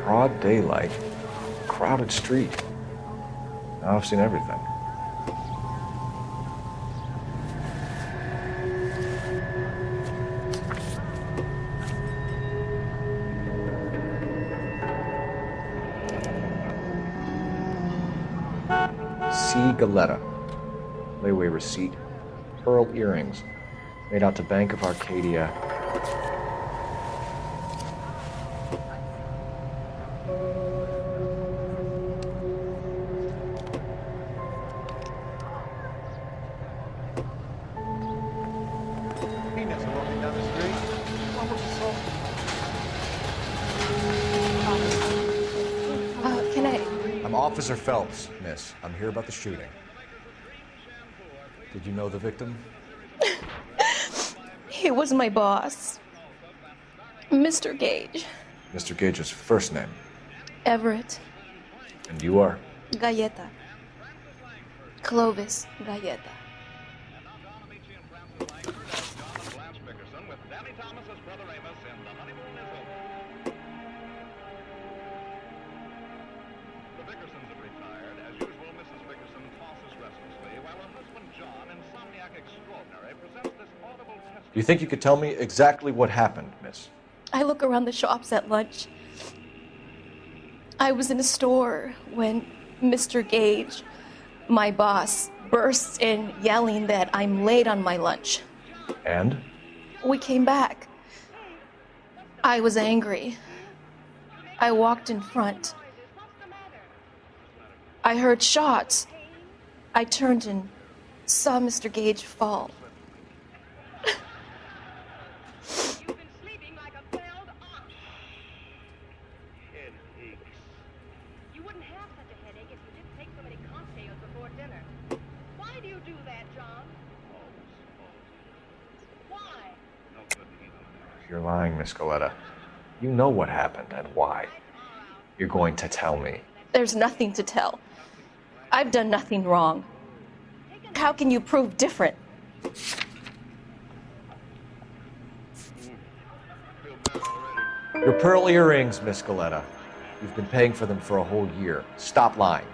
Broad daylight, crowded street. Now I've seen everything. C. Galetta. Layaway receipt. Pearl earrings. Made out to Bank of Arcadia. Officer Phelps, miss. I'm here about the shooting. Did you know the victim? He was my boss, Mr. Gage. Mr. Gage's first name? Everett. And you are? Galleta. Clovis Galleta. Do you think you could tell me exactly what happened, miss? I look around the shops at lunch. I was in a store when Mr. Gage, my boss, bursts in yelling that I'm late on my lunch. And? We came back. I was angry. I walked in front. I heard shots. I turned and saw Mr. Gage fall. You're lying, Miss Galetta. You know what happened and why. You're going to tell me. There's nothing to tell. I've done nothing wrong. How can you prove different? Your pearl earrings, Miss Galetta. You've been paying for them for a whole year. Stop lying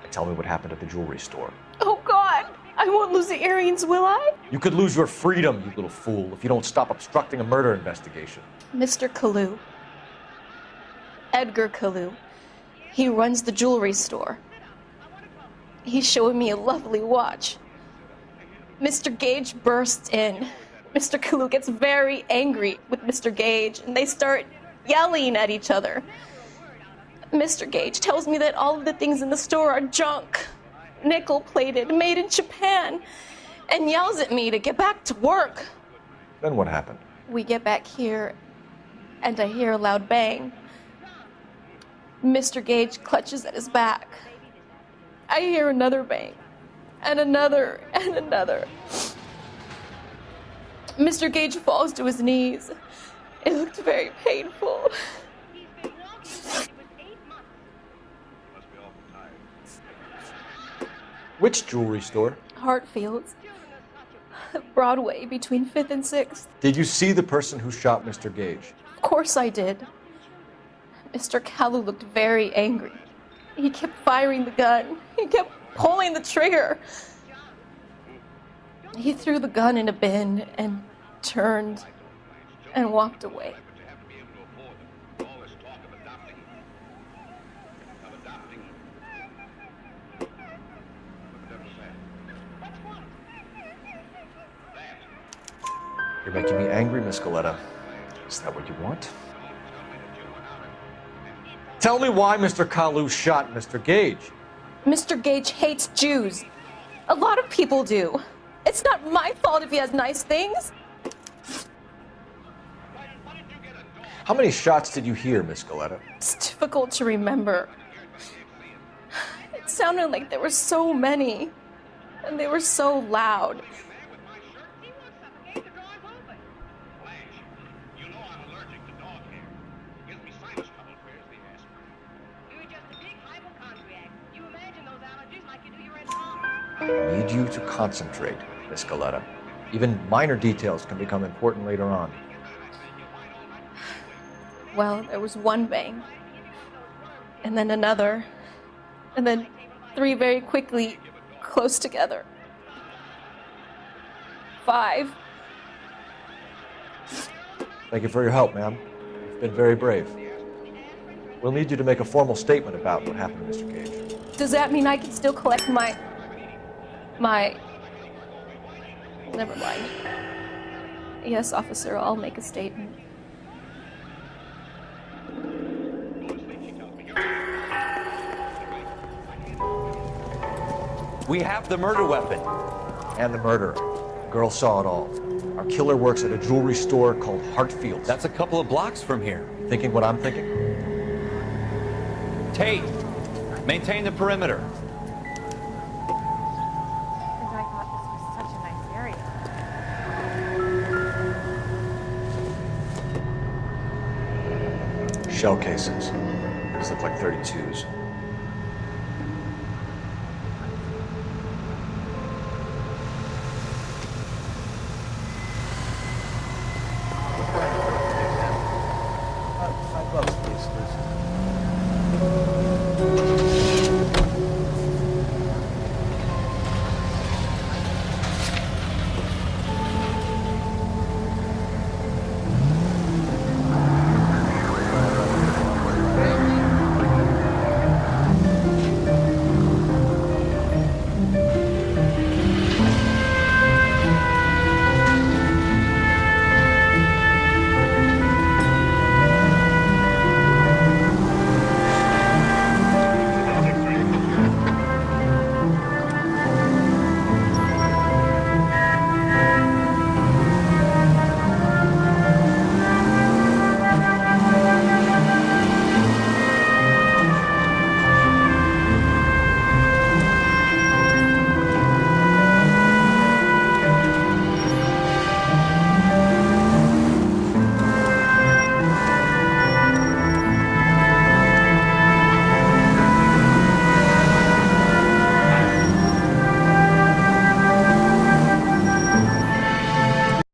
and tell me what happened at the jewelry store. Oh, God! I won't lose the earrings, will I? You could lose your freedom, you little fool, if you don't stop obstructing a murder investigation. Mr. Kalu. Edgar Kalu. He runs the jewelry store. He's showing me a lovely watch. Mr. Gage bursts in. Mr. Kalu gets very angry with Mr. Gage, and they start yelling at each other. Mr. Gage tells me that all of the things in the store are junk, nickel-plated, made in Japan, and yells at me to get back to work. Then what happened? We get back here, and I hear a loud bang. Mr. Gage clutches at his back. I hear another bang, and another, and another. Mr. Gage falls to his knees. It looked very painful. Which jewelry store? Hartfield's. Broadway, between 5th and 6th. Did you see the person who shot Mr. Gage? Of course I did. Mr. Kalu looked very angry. He kept firing the gun. He kept pulling the trigger. He threw the gun in a bin and turned and walked away. You're making me angry, Miss Galetta. Is that what you want? Tell me why Mr. Kalu shot Mr. Gage. Mr. Gage hates Jews. A lot of people do. It's not my fault if he has nice things. How many shots did you hear, Miss Galetta? It's difficult to remember. It sounded like there were so many, and they were so loud. I need you to concentrate, Miss Galetta. Even minor details can become important later on. Well, there was one bang. and then another, and then 3 very quickly, close together. 5. Thank you for your help, ma'am. You've been very brave. We'll need you to make a formal statement about what happened to Mr. Gage. Does that mean I can still collect my... Never mind. Yes, officer, I'll make a statement. We have the murder weapon. And the murderer. The girl saw it all. Our killer works at a jewelry store called Hartfield's. That's a couple of blocks from here. Thinking what I'm thinking? Tate, maintain the perimeter. And I thought this was such a nice area. Shell cases. These look like 32s. $5, please.